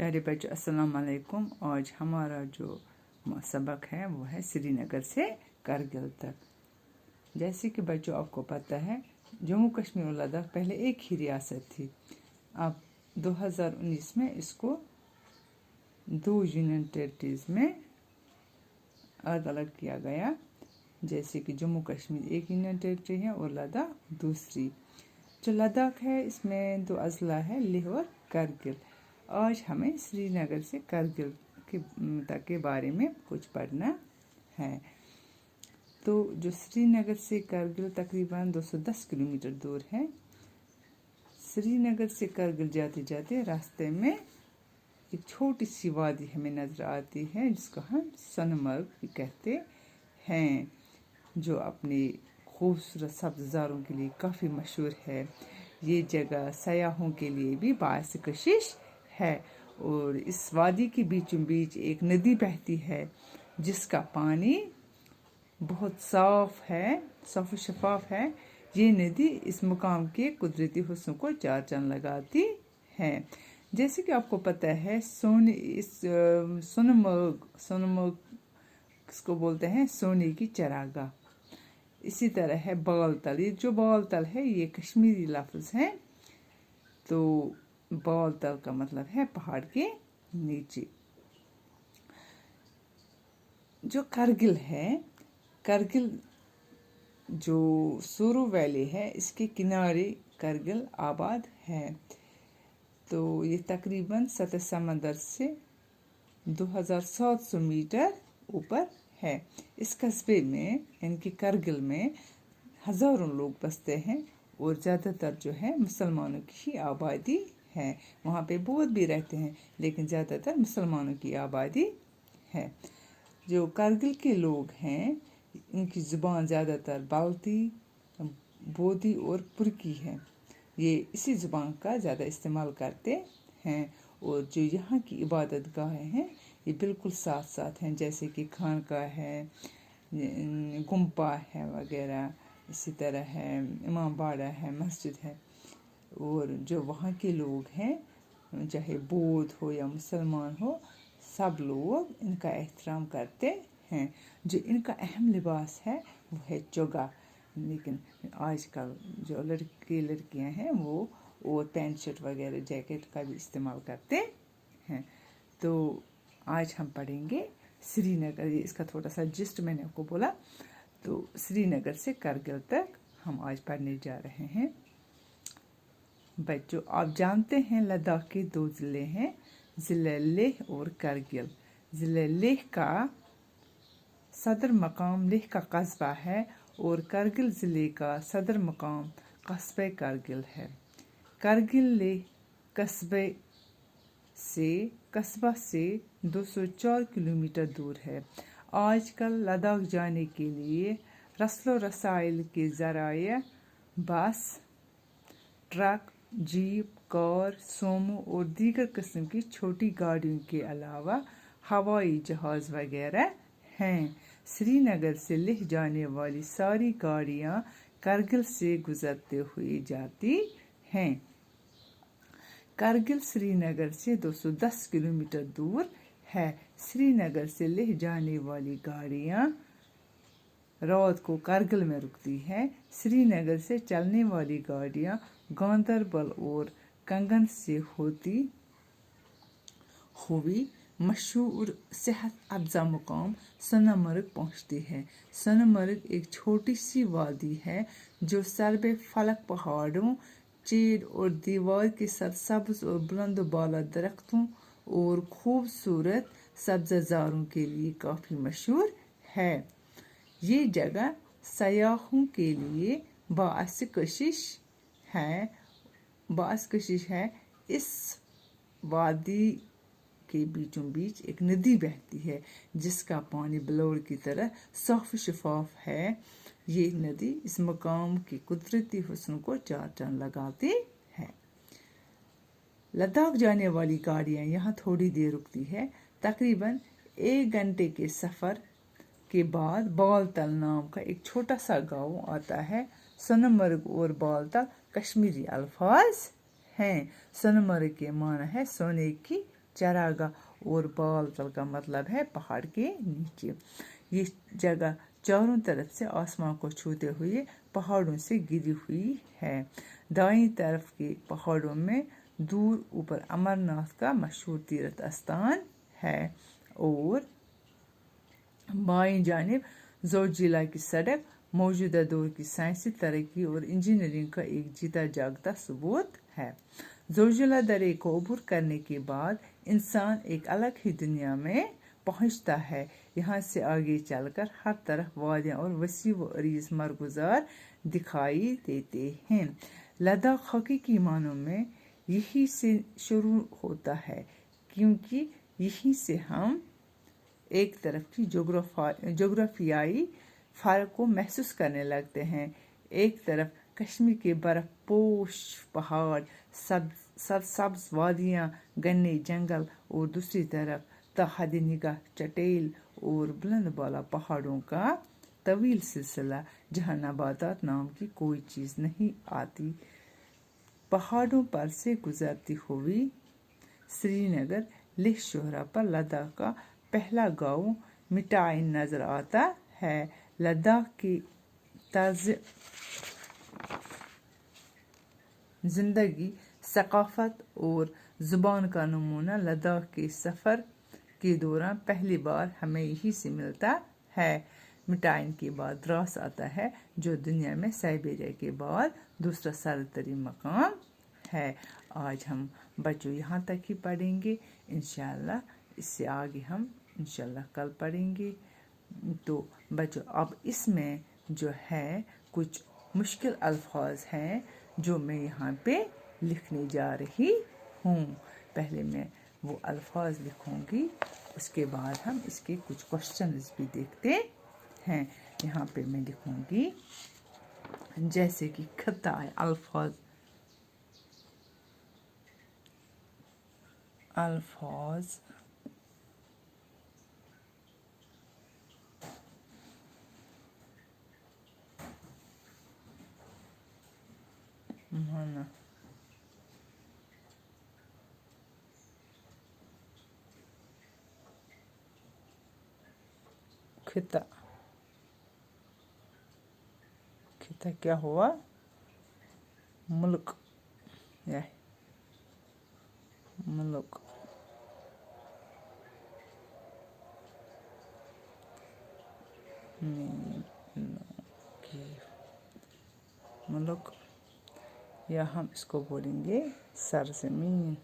प्यारे बच्चों अस्सलाम वालेकुम। आज हमारा जो सबक है वो है श्रीनगर से कारगिल तक। जैसे कि बच्चों आपको पता है जम्मू कश्मीर और लद्दाख पहले एक ही रियासत थी। अब 2019 में इसको 2 यूनियन टेरिटरीज में अलग अलग किया गया। जैसे कि जम्मू कश्मीर एक यूनियन टेरिटरी है और लद्दाख दूसरी। जो लद्दाख है इसमें 2 अजला है, लेह और कारगिल। आज हमें श्रीनगर से कारगिल के बारे में कुछ पढ़ना है। तो जो श्रीनगर से कारगिल तकरीबन 210 किलोमीटर दूर है। श्रीनगर से कारगिल जाते जाते रास्ते में एक छोटी सी वादी हमें नज़र आती है जिसको हम सोनमर्ग भी कहते हैं, जो अपने खूबसूरत सब्ज़ारों के लिए काफ़ी मशहूर है। ये जगह सयाहों के लिए भी बाइस कशिश है और इस वादी के बीचों बीच एक नदी बहती है जिसका पानी बहुत साफ और शफाफ है। ये नदी इस मुकाम के कुदरती हुस्न को चार चांद लगाती है। जैसे कि आपको पता है सोनमर्ग इसको बोलते हैं सोने की चरागाह। इसी तरह है बालतल। ये जो बालतल है ये कश्मीरी लफ्ज़ है। तो बालतल का मतलब है पहाड़ के नीचे। जो कारगिल है, कारगिल जो सूरू वैली है इसके किनारे कारगिल आबाद है। तो ये तकरीबन सतह समंदर से 2700 मीटर ऊपर है। इस कस्बे में इनकी कारगिल में हज़ारों लोग बसते हैं और ज़्यादातर जो है मुसलमानों की ही आबादी है। वहाँ पे बौद्ध भी रहते हैं लेकिन ज़्यादातर मुसलमानों की आबादी है। जो कारगिल के लोग हैं इनकी ज़ुबान ज़्यादातर बाल्ती, बोधी और पुरकी है। ये इसी ज़ुबान का ज़्यादा इस्तेमाल करते हैं। और जो यहाँ की इबादत गाहें हैं ये बिल्कुल साथ साथ हैं, जैसे कि खानकाह है, गुम्पा है वगैरह। इसी तरह है इमाम बाड़ा है, मस्जिद है। और जो वहाँ के लोग हैं चाहे बौद्ध हो या मुसलमान हो, सब लोग इनका एहतराम करते हैं। जो इनका अहम लिबास है वो है चोगा। लेकिन आजकल जो लड़के लड़कियां हैं वो और पैंट शर्ट वगैरह जैकेट का भी इस्तेमाल करते हैं। तो आज हम पढ़ेंगे श्रीनगर। इसका थोड़ा सा जिस्ट मैंने आपको बोला। तो श्रीनगर से कारगिल तक हम आज पढ़ने जा रहे हैं। बच्चों आप जानते हैं लद्दाख के 2 ज़िले हैं, ज़िला लेह और कारगिल। ज़िला लेह का सदर मकाम लेह का कस्बा है और कारगिल ज़िले का सदर मकाम कस्बे कारगिल है। कारगिल लेह कस्बा से 204 किलोमीटर दूर है। आजकल लद्दाख जाने के लिए रस्लो रसाइल के ज़राए बस, ट्रक, जीप, कार, सोमो और दीगर किस्म की छोटी गाड़ियों के अलावा हवाई जहाज़ वगैरह हैं। श्रीनगर से लेह जाने वाली सारी गाड़ियाँ कारगिल से गुजरते हुए जाती हैं। कारगिल श्रीनगर से 210 किलोमीटर दूर है। श्रीनगर से लेह जाने वाली गाड़ियाँ रात को कारगिल में रुकती हैं। श्रीनगर से चलने वाली गाड़ियाँ गांदरबल और कंगन से होती हुई मशहूर सेहत अफजा मुकाम सोनमर्ग पहुँचती है। सोनमर्ग एक छोटी सी वादी है जो सरबे फलक पहाड़ों, चीड़ और दीवार के सरसब्ज और बुलंद बाला दरख्तों और खूबसूरत सब्ज़ारों के लिए काफ़ी मशहूर है। ये जगह सयाहों के लिए बाइस कशिश है। इस वादी के बीचों बीच एक नदी बहती है जिसका पानी बलौर की तरह साफ शफाफ है। ये नदी इस मकाम के कुदरती हुस्न को चार चांद लगाती है। लद्दाख जाने वाली गाड़ियाँ यहाँ थोड़ी देर रुकती है। तकरीबन 1 घंटे के सफ़र के बाद बालतल नाम का एक छोटा सा गांव आता है। सोनमर्ग और बालतल कश्मीरी अल्फाज हैं। सोनमर्ग के माना है सोने की चरागाह और बालतल का मतलब है पहाड़ के नीचे। ये जगह चारों तरफ से आसमान को छूते हुए पहाड़ों से घिरी हुई है। दाईं तरफ के पहाड़ों में दूर ऊपर अमरनाथ का मशहूर तीर्थ स्थान है और बाईं जानिब जोजिला की सड़क मौजूदा दौर की साइंसी तरक्की और इंजीनियरिंग का एक जीता जागता सबूत है। जोजिला दरे को अबूर करने के बाद इंसान एक अलग ही दुनिया में पहुंचता है। यहाँ से आगे चलकर हर तरफ वादियाँ और वसी व अरीज मरगुजार दिखाई देते हैं। लद्दाख हकीकी मानों में यहीं से शुरू होता है, क्योंकि यहीं से हम एक तरफ की जोग्राफियाई फ़र्क को महसूस करने लगते हैं। एक तरफ कश्मीर के बर्फपोश पहाड़, सब्ज़ वादियाँ, घने जंगल और दूसरी तरफ ताहद निगाह चटेल और बुलंद बाला पहाड़ों का तवील सिलसिला जहाँ नबातात नाम की कोई चीज़ नहीं आती। पहाड़ों पर से गुजरती हुई श्रीनगर लेह शोहरा पर लद्दाख का पहला गांव मिटाइन नजर आता है। लद्दाख की तर्ज जिंदगी, सकाफत और जुबान का नमूना लद्दाख के सफ़र के दौरान पहली बार हमें यहीं से मिलता है। मिटाइन के बाद द्रास आता है, जो दुनिया में साइबेरिया के बाद दूसरा सरतरीन मकाम है। आज हम बच्चों यहाँ तक ही पढ़ेंगे, इंशाल्लाह इससे आगे हम इंशाल्लाह कल पढ़ेंगे। तो बच्चों अब इसमें जो है कुछ मुश्किल अल्फाज हैं जो मैं यहाँ पे लिखने जा रही हूँ। पहले मैं वो अल्फाज लिखूँगी, उसके बाद हम इसके कुछ क्वेश्चंस भी देखते हैं। यहाँ पे मैं लिखूँगी जैसे कि खता है, अल्फाज माना खिता क्या हुआ? मुल्क या मुल्क। मुल्क या हम इसको बोलेंगे सरजमीन।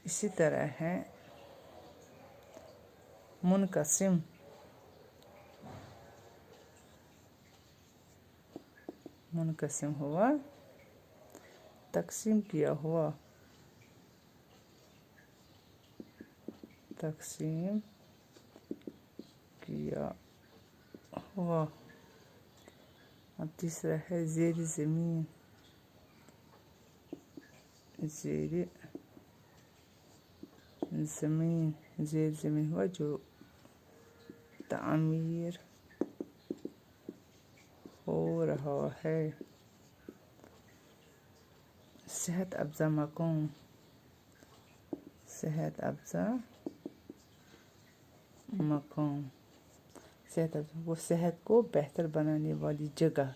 इसी तरह है मुनकसिम, हुआ तकसीम किया हुआ, अब तीसरा है ज़ेर ज़मीन, ज़ेर ज़मीन हुआ जो तामीर हो रहा है। सेहत अफ़ज़ा मकाम, वो सेहत को बेहतर बनाने वाली जगह,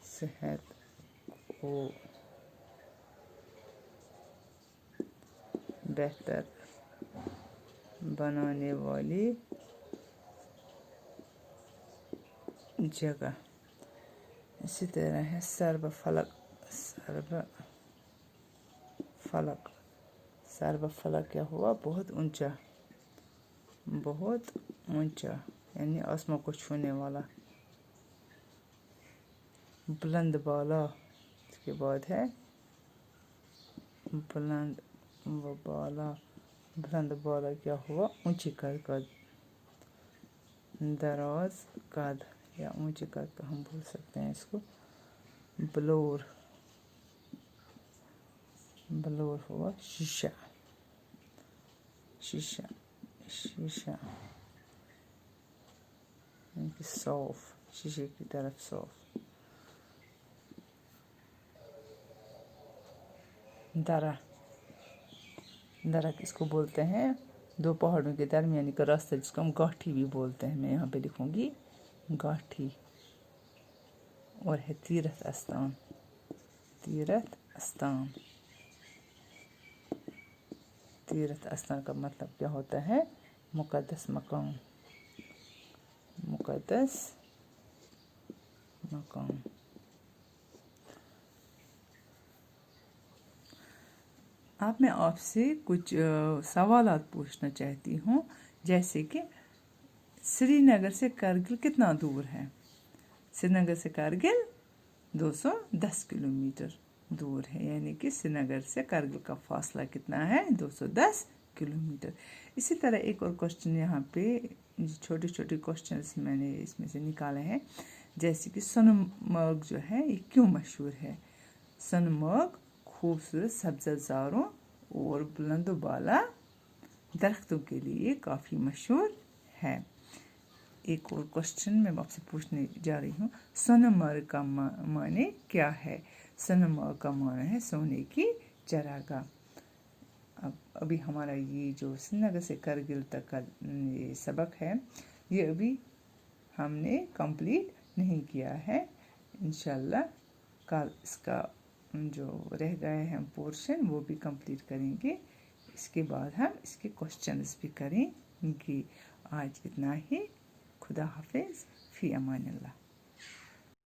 सेहत को बेहतर बनाने वाली जगह। इसी तरह है सर्व फलक क्या हुआ? बहुत ऊंचा यानी आसमान को छूने वाला। बुलंद बाला, इसके बाद है बुलंद बाला क्या हुआ? ऊंची कद। दराज कद या ऊंची कद का हम बोल सकते हैं इसको। ब्लोर हुआ शीशा, सौफ, शीशे की तरफ सौफ। दरा, दरा किसको बोलते हैं? दो पहाड़ों के दरमियानी का रास्ता, जिसको हम गाठी भी बोलते हैं। मैं यहाँ पे लिखूँगी गाठी। और है तीर्थ स्थान, तीर्थ स्थान। तीर्थ स्थान का मतलब क्या होता है? मुक़द्दस मकाम, मुक़द्दस मकाम। अब मैं आपसे कुछ सवालात पूछना चाहती हूँ, जैसे कि श्रीनगर से कारगिल कितना दूर है? श्रीनगर से कारगिल 210 किलोमीटर दूर है, यानी कि श्रीनगर से कारगिल का फासला कितना है? 210 किलोमीटर। इसी तरह एक और क्वेश्चन यहाँ पे, छोटे छोटे क्वेश्चंस मैंने इसमें से निकाले हैं, जैसे कि सोनमर्ग जो है ये क्यों मशहूर है? सोनमर्ग खूबसूरत सब्ज़ारों और बुलंद बाला दरख्तों के लिए काफ़ी मशहूर है। एक और क्वेश्चन मैं आपसे पूछने जा रही हूँ, सोनमर्ग का माने क्या है? सोनमर्ग का माने है सोने की चरागाह। अब अभी हमारा ये जो श्रीनगर से कारगिल तक का ये सबक है, ये अभी हमने कंप्लीट नहीं किया है। इंशाल्लाह कल इसका जो रह गए हैं पोर्शन वो भी कंप्लीट करेंगे। इसके बाद हम इसके क्वेश्चंस भी करेंगे। आज इतना ही। खुदा हाफिज़, फ़ी अमान अल्लाह।